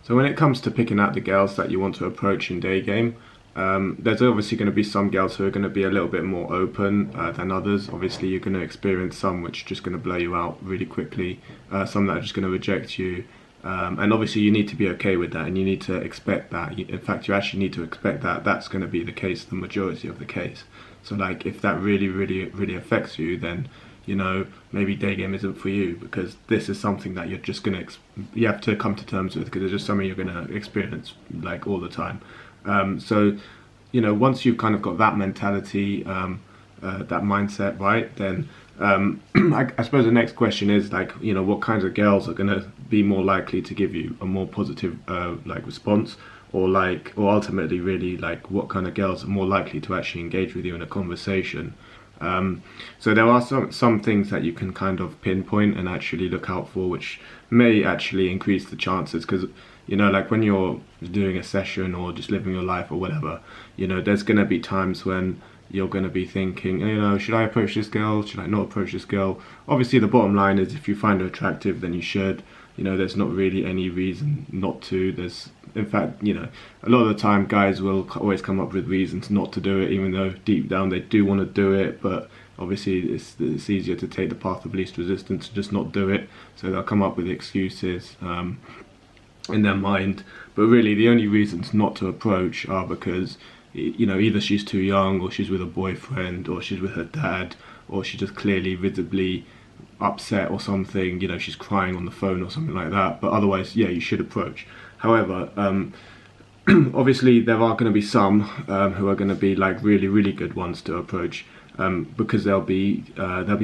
So when it comes to picking out the girls that you want to approach in day game, there's obviously going to be some girls who are going to be a little bit more open than others. Obviously, you're going to experience some which are just going to blow you out really quickly, some that are just going to reject you. And obviously, you need to be okay with that, and you need to expect that. In fact, you actually need to expect that that's going to be the case, the majority of the case. So, like, if that really affects you, then maybe day game isn't for you, because this is something that you're just going to you have to come to terms with, because it's just something you're going to experience like all the time. So, once you've kind of got that mentality, that mindset right, then I suppose the next question is like, what kinds of girls are going to be more likely to give you a more positive like response, or ultimately really like what kind of girls are more likely to actually engage with you in a conversation. So there are some things that you can kind of pinpoint and actually look out for, which may actually increase the chances, because like when you're doing a session or just living your life or whatever, there's going to be times when you're going to be thinking, should I approach this girl? Should I not approach this girl? Obviously, the bottom line is if you find her attractive, then you should. There's not really any reason not to. In fact, a lot of the time guys will always come up with reasons not to do it, even though deep down they do want to do it. But obviously, it's easier to take the path of least resistance to just not do it. So they'll come up with excuses in their mind. But really, the only reasons not to approach are because either she's too young, or she's with a boyfriend, or she's with her dad, or she's just clearly visibly upset or something, she's crying on the phone or something like that. But otherwise, yeah, you should approach. However, obviously there are going to be some who are going to be like really good ones to approach, because there'll be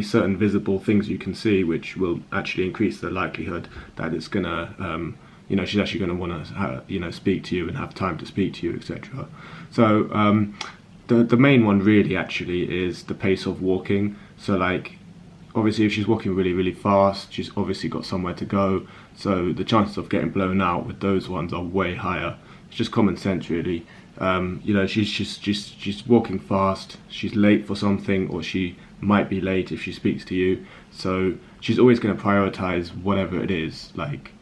certain visible things you can see which will actually increase the likelihood that it's gonna she's actually going to want to speak to you and have time to speak to you, etc. So the main one really actually is the pace of walking. So like, obviously if she's walking really fast, she's obviously got somewhere to go, so the chances of getting blown out with those ones are way higher. It's just common sense really. She's walking fast, she's late for something, or she might be late if she speaks to you, so she's always going to prioritize whatever it is like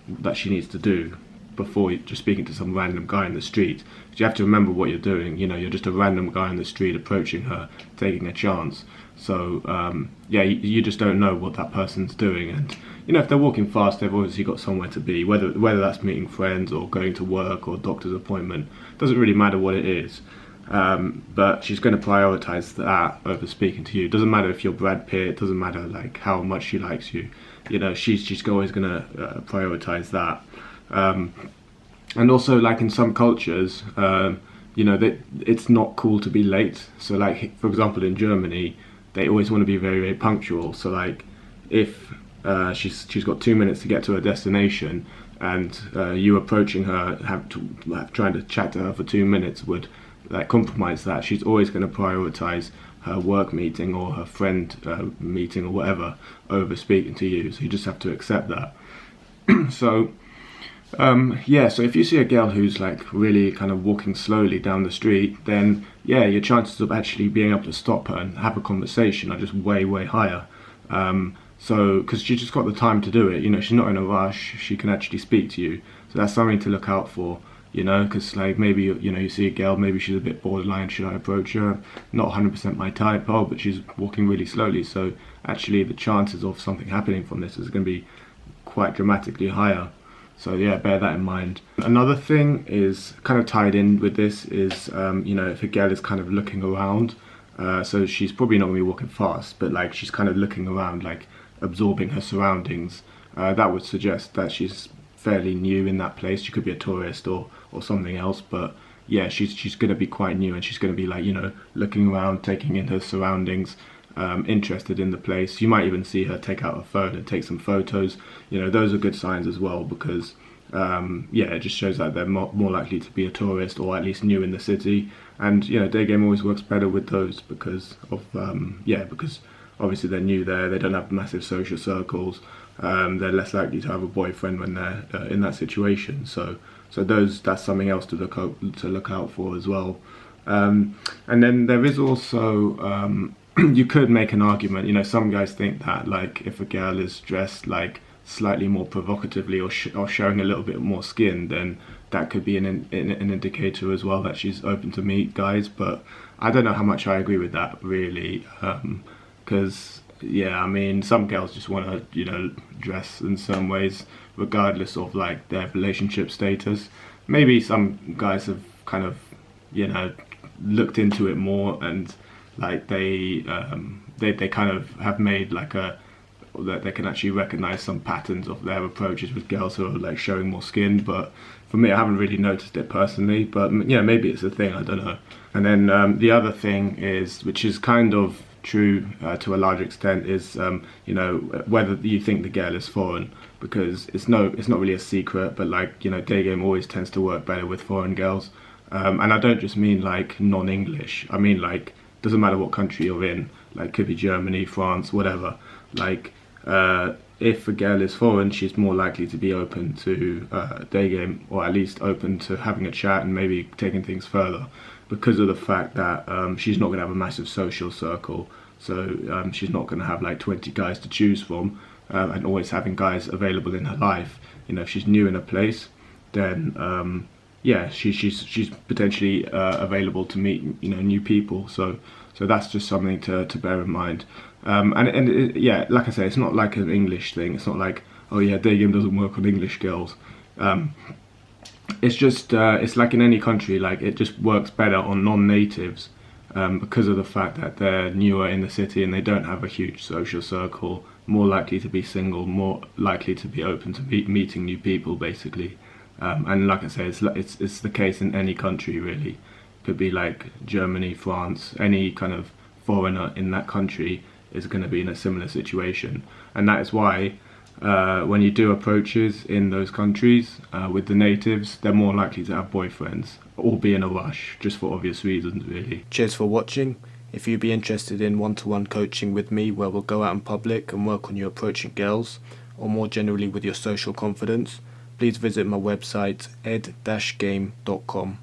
that she needs to do before just speaking to some random guy in the street. You have to remember what you're doing. You're just a random guy in the street approaching her, taking a chance. So you just don't know what that person's doing, and if they're walking fast, they've obviously got somewhere to be, whether that's meeting friends or going to work or doctor's appointment. Doesn't really matter what it is, but she's going to prioritize that over speaking to you. Doesn't matter if you're Brad Pitt, doesn't matter like how much she likes you, she's always going to prioritize that. And also, like in some cultures, that it's not cool to be late. So like, for example, in Germany, they always want to be very punctual. So like, if she's got 2 minutes to get to her destination, and you approaching her, trying to chat to her for 2 minutes would like compromise that, she's always going to prioritize her work meeting or her friend meeting or whatever over speaking to you. So you just have to accept that. So so if you see a girl who's like really kind of walking slowly down the street, then yeah, your chances of actually being able to stop her and have a conversation are just way higher. So because she's just got the time to do it, she's not in a rush, she can actually speak to you. So that's something to look out for, because like maybe you see a girl, maybe she's a bit borderline, should I approach her? Not 100% my type, but she's walking really slowly, so actually the chances of something happening from this is going to be quite dramatically higher. So yeah, bear that in mind. Another thing is kind of tied in with this is, if a girl is kind of looking around, so she's probably not going to be walking fast, but like she's kind of looking around, like absorbing her surroundings. That would suggest that she's fairly new in that place. She could be a tourist or something else, but yeah, she's going to be quite new, and she's going to be like, looking around, taking in her surroundings, interested in the place. You might even see her take out her phone and take some photos. Those are good signs as well, because it just shows that they're more likely to be a tourist, or at least new in the city. And day game always works better with those because of because obviously they're new there, they don't have massive social circles, they're less likely to have a boyfriend when they're in that situation. So that's something else to look out for as well. And then there is also you could make an argument. Some guys think that like if a girl is dressed like slightly more provocatively or showing a little bit more skin, then that could be an indicator as well that she's open to meet guys. But I don't know how much I agree with that really, because yeah, I mean, some girls just want to, dress in some ways regardless of like their relationship status. Maybe some guys have kind of, looked into it more, and like they kind of have made like that they can actually recognize some patterns of their approaches with girls who are like showing more skin. But for me, I haven't really noticed it personally, but maybe it's a thing, I don't know. And then the other thing is, which is kind of true to a large extent, is whether you think the girl is foreign, because it's not really a secret, but like day game always tends to work better with foreign girls. And I don't just mean like non-English. I mean like, doesn't matter what country you're in, like could be Germany, France, whatever. Like if a girl is foreign, she's more likely to be open to day game, or at least open to having a chat and maybe taking things further, because of the fact that she's not going to have a massive social circle. So she's not going to have like 20 guys to choose from, and always having guys available in her life. If she's new in a place, then she's potentially available to meet new people. So that's just something to bear in mind. Like I say, it's not like an English thing. It's not like, oh yeah, day game doesn't work on English girls. It's just it's like in any country, like it just works better on non-natives, because of the fact that they're newer in the city and they don't have a huge social circle, more likely to be single, more likely to be open to meeting new people, basically. And like I say, it's the case in any country really. Could be like Germany, France, any kind of foreigner in that country is going to be in a similar situation. And that is why when you do approaches in those countries with the natives, they're more likely to have boyfriends, or be in a rush, just for obvious reasons really. Cheers for watching. If you'd be interested in one-to-one coaching with me, where we'll go out in public and work on your approaching girls, or more generally with your social confidence, please visit my website ed-game.com.